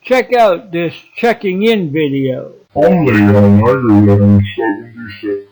Check out this checking in video. Only on Ireland 76.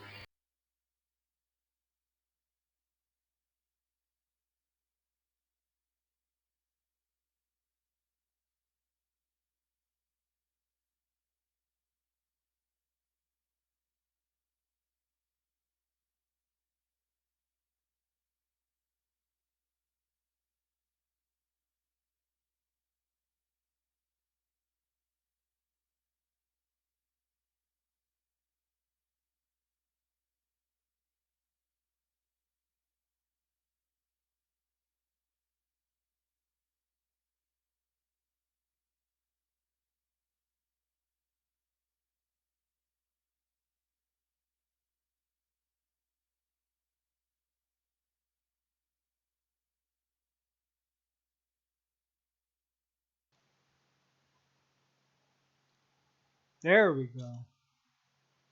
There we go.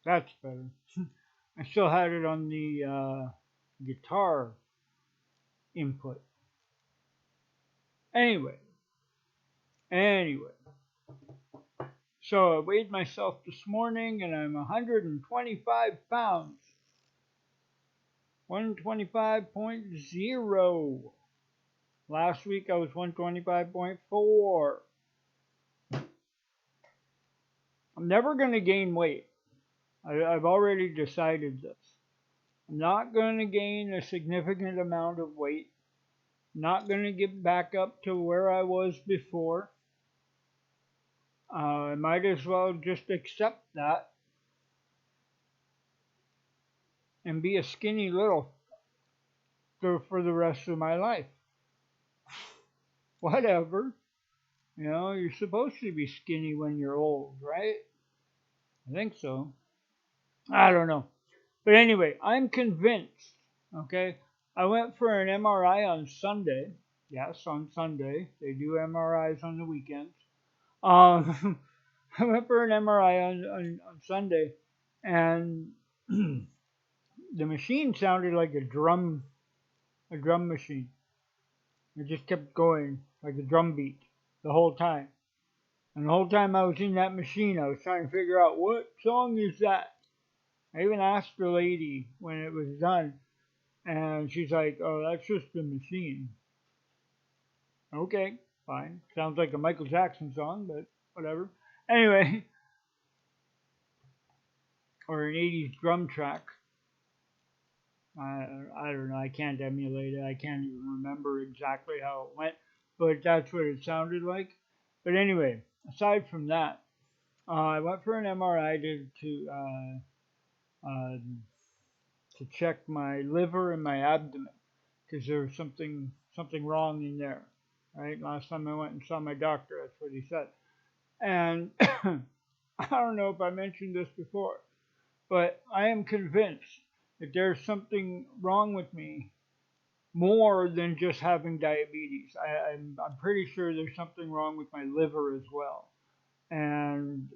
That's better. I still had it on the guitar input. Anyway, anyway. So I weighed myself this morning and I'm 125 pounds. 125.0. Last week I was 125.4. I'm never going to gain weight. I've already decided this. I'm not going to gain a significant amount of weight. Not going to get back up to where I was before. I might as well just accept that and be a skinny little for the rest of my life. Whatever. You know, you're supposed to be skinny when you're old, right? I think so. I don't know. But anyway, I'm convinced. Okay. I went for an MRI on Sunday. Yes, on Sunday. They do MRIs on the weekends. Um, I went for an MRI on Sunday, and the machine sounded like a drum machine. It just kept going like a drum beat the whole time. And the whole time I was in that machine, I was trying to figure out what song is that. I even asked the lady when it was done, and she's like, "Oh, that's just the machine." Okay, fine. Sounds like a Michael Jackson song, but whatever. Anyway, or an 80s drum track. I don't know. I can't emulate it. I can't even remember exactly how it went, but that's what it sounded like. But anyway, aside from that, I went for an MRI uh, to check my liver and my abdomen because there was something wrong in there. Right. Last time I went and saw my doctor, that's what he said. And I don't know if I mentioned this before, but I am convinced that there's something wrong with me more than just having diabetes. I'm pretty sure there's something wrong with my liver as well. And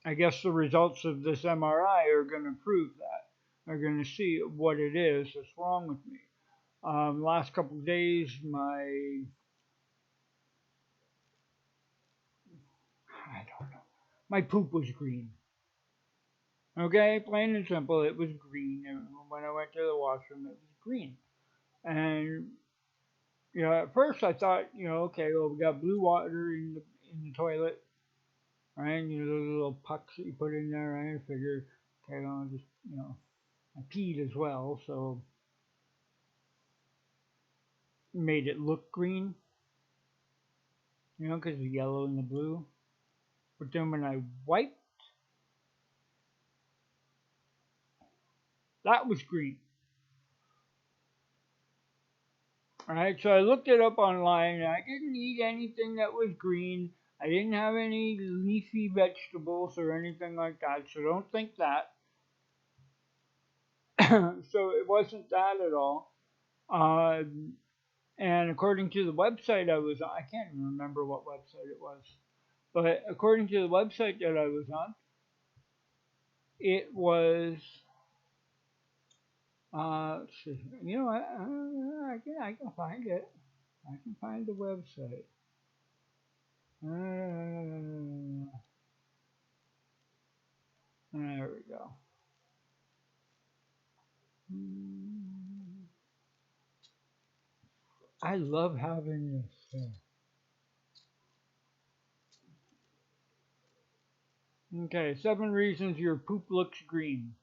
I guess the results of this MRI are going to prove that. They're going to see what it is that's wrong with me. Last couple of days, I don't know, my poop was green. Okay, plain and simple, it was green. And when I went to the washroom, it was green. And at first I thought, okay, well, we got blue water in the toilet, right? Those little pucks that you put in there. Right? I figured, okay, I'll just, I peed as well, so made it look green, because the yellow and the blue. But then when I wiped, that was green. All right, so I looked it up online, and I didn't eat anything that was green. I didn't have any leafy vegetables or anything like that, so don't think that. So it wasn't that at all. Uh, and according to the website I was on, I can't even remember what website it was, but according to the website that I was on, it was. Let's see. I can find it. I can find the website. There we go. I love having this. Okay, 7 reasons your poop looks green.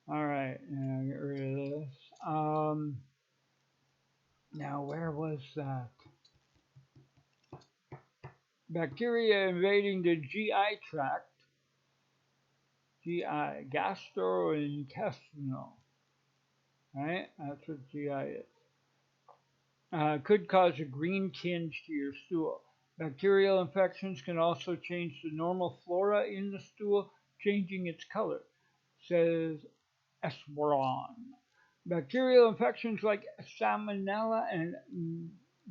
All right, now get rid of this. Now where was that? Bacteria invading the GI tract, GI, gastrointestinal, right? That's what GI is. Could cause a green tinge to your stool. Bacterial infections can also change the normal flora in the stool, changing its color, says Esperon. Bacterial infections like salmonella and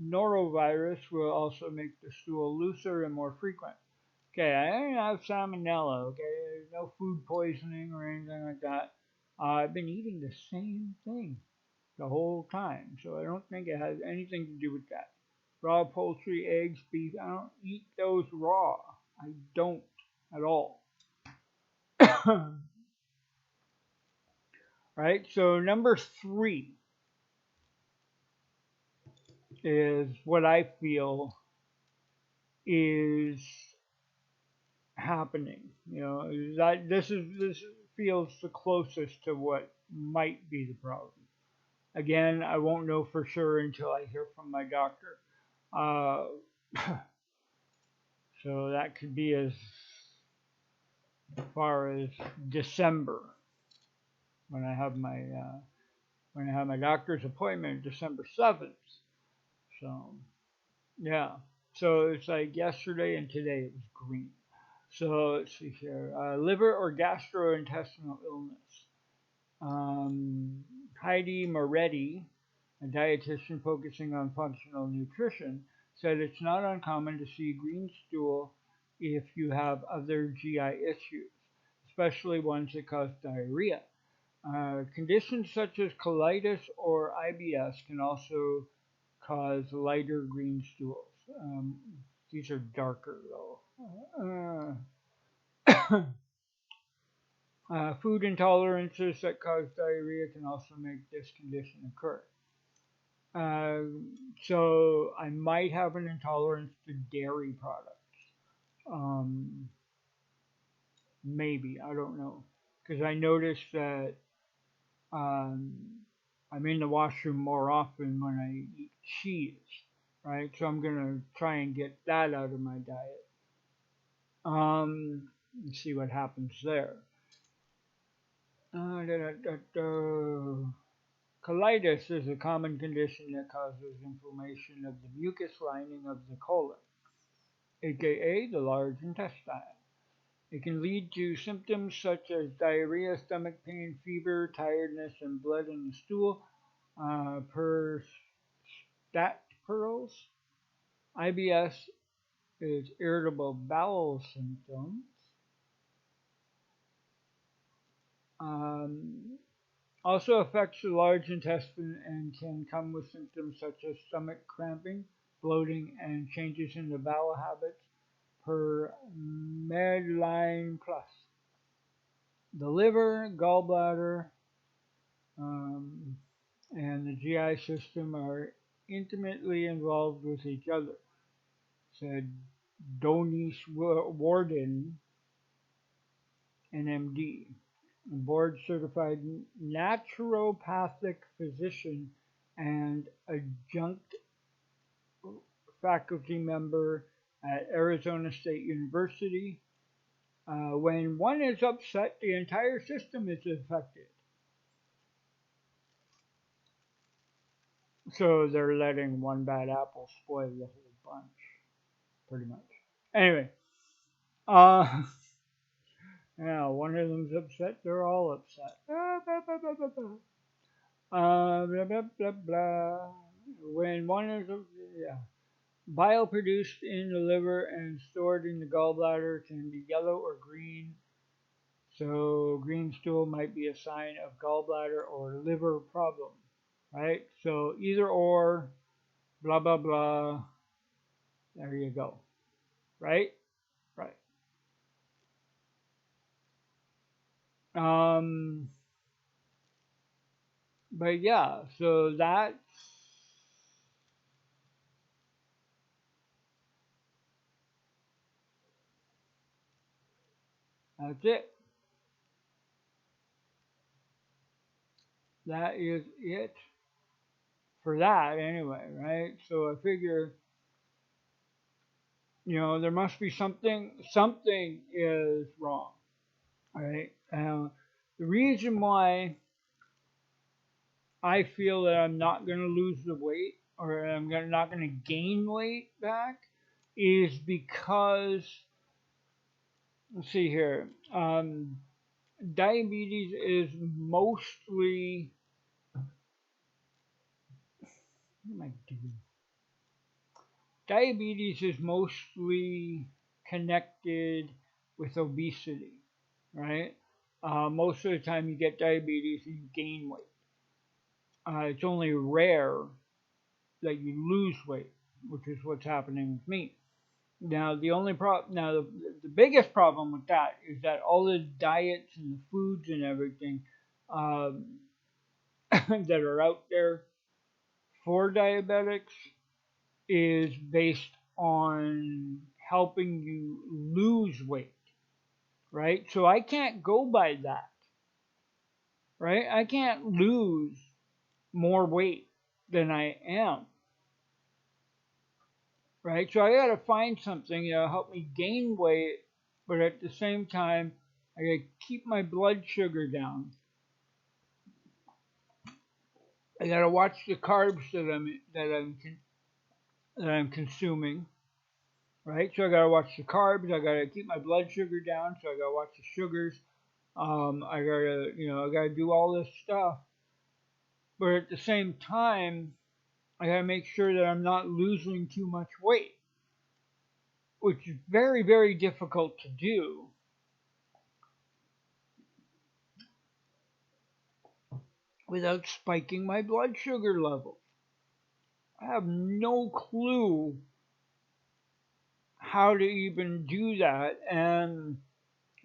norovirus will also make the stool looser and more frequent. Okay, I don't have salmonella. Okay, there's no food poisoning or anything like that. I've been eating the same thing the whole time, so I don't think it has anything to do with that. Raw poultry, eggs, beef, I don't eat those raw. I don't at all. Right, so number 3 is what I feel is happening. You know, that this feels the closest to what might be the problem. Again, I won't know for sure until I hear from my doctor. Uh, so that could be as far as December when I have my doctor's appointment, December 7th. So yeah, so it's like yesterday and today it was green. So let's see here, liver or gastrointestinal illness. Heidi Moretti, a dietitian focusing on functional nutrition, said it's not uncommon to see green stool if you have other GI issues, especially ones that cause diarrhea. Conditions such as colitis or IBS can also cause lighter green stools. These are darker though. Food intolerances that cause diarrhea can also make this condition occur. Uh, so I might have an intolerance to dairy products. Um, Maybe I don't know because I noticed that um, I'm in the washroom more often when I eat cheese, right? So I'm gonna try and get that out of my diet. And see what happens there. Da, da, da. Colitis is a common condition that causes inflammation of the mucus lining of the colon, aka the large intestine. It can lead to symptoms such as diarrhea, stomach pain, fever, tiredness, and blood in the stool. Per stat pearls, IBS is irritable bowel symptoms. Um, Also affects the large intestine and can come with symptoms such as stomach cramping, bloating, and changes in the bowel habits per Medline Plus. The liver, gallbladder, um, and the GI system are intimately involved with each other, said Donish Warden, NMD, a board certified naturopathic physician and adjunct faculty member at Arizona State University. When one is upset, the entire system is affected. So they're letting one bad apple spoil the whole bunch, pretty much. Anyway, uh, yeah, one of them's upset, they're all upset. Blah, blah, blah, blah. When one is, yeah. Bile produced in the liver and stored in the gallbladder can be yellow or green. So green stool might be a sign of gallbladder or liver problem, right? So either or, blah blah blah. There you go. right? Right. Um, but yeah, so that's it. That is it for that anyway, right? So I figure, there must be something is wrong, right? The reason why I feel that I'm not going to lose the weight or not going to gain weight back is because, let's see here, diabetes is mostly, what am I doing? Diabetes is mostly connected with obesity, right? Most of the time you get diabetes and you gain weight. It's only rare that you lose weight, which is what's happening with me. Now the biggest problem with that is that all the diets and the foods and everything um, that are out there for diabetics is based on helping you lose weight, right? So I can't go by that, right? I can't lose more weight than I am, right? So I got to find something that'll help me gain weight, but at the same time, I got to keep my blood sugar down. I got to watch the carbs that I'm consuming, right? So I got to watch the carbs. I got to keep my blood sugar down. So I got to watch the sugars. I gotta do all this stuff, but at the same time, I gotta make sure that I'm not losing too much weight, which is very, very difficult to do without spiking my blood sugar level. I have no clue how to even do that, and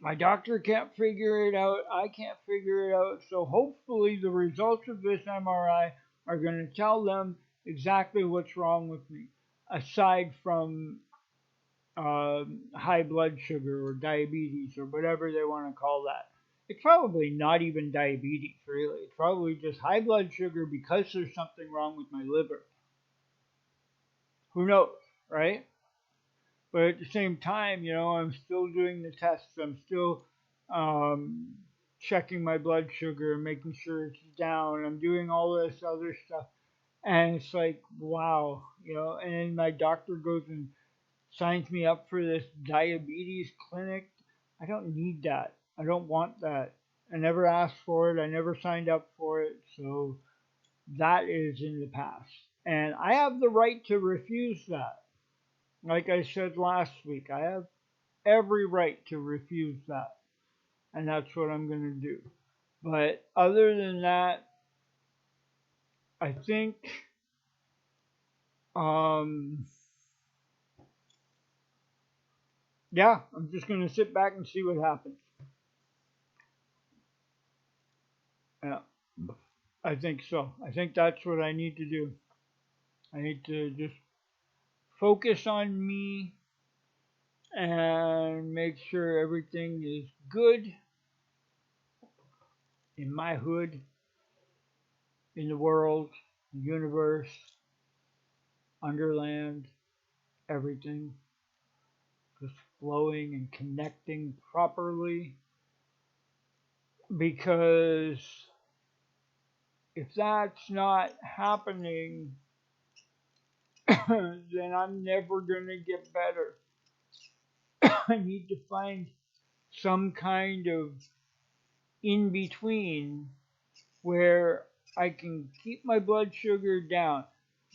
my doctor can't figure it out. I can't figure it out. So hopefully, the results of this MRI are going to tell them exactly what's wrong with me, aside from high blood sugar or diabetes or whatever they want to call that. It's probably not even diabetes, really. It's probably just high blood sugar because there's something wrong with my liver. Who knows, right? But at the same time, I'm still doing the tests. I'm still um, checking my blood sugar, making sure it's down. I'm doing all this other stuff. And it's like, wow, and then my doctor goes and signs me up for this diabetes clinic. I don't need that. I don't want that. I never asked for it. I never signed up for it. So that is in the past. And I have the right to refuse that. Like I said last week, I have every right to refuse that. And that's what I'm going to do. But other than that, I think, um, yeah, I'm just going to sit back and see what happens. Yeah, I think so. I think that's what I need to do. I need to just focus on me and make sure everything is good in my hood, in the world, the universe, underland, everything just flowing and connecting properly. Because if that's not happening, then I'm never going to get better. I need to find some kind of in between where I can keep my blood sugar down,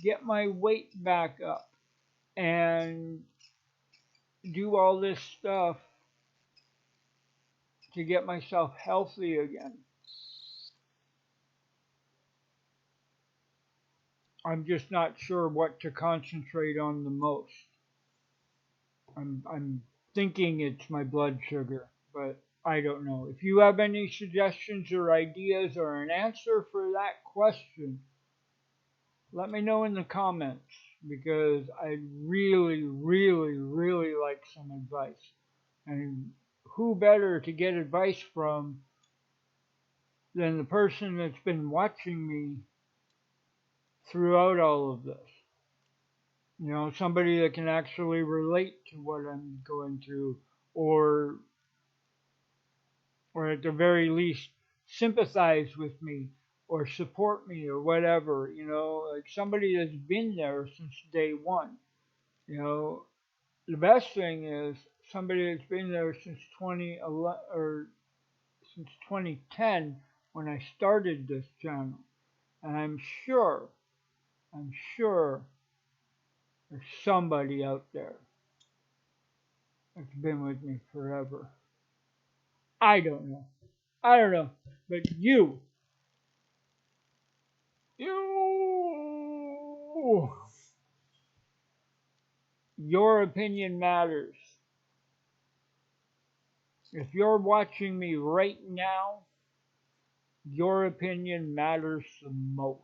get my weight back up, and do all this stuff to get myself healthy again. I'm just not sure what to concentrate on the most. I'm thinking it's my blood sugar, but I don't know. If you have any suggestions or ideas or an answer for that question, let me know in the comments because I'd really, really, really like some advice. And who better to get advice from than the person that's been watching me throughout all of this? You know, somebody that can actually relate to what I'm going through, or or at the very least sympathize with me or support me or whatever, you know, like somebody that's been there since day one. You know, the best thing is somebody that's been there since 2011 or since 2010 when I started this channel. And I'm sure there's somebody out there that's been with me forever. I don't know. I don't know. But you, your opinion matters. If you're watching me right now, your opinion matters the most.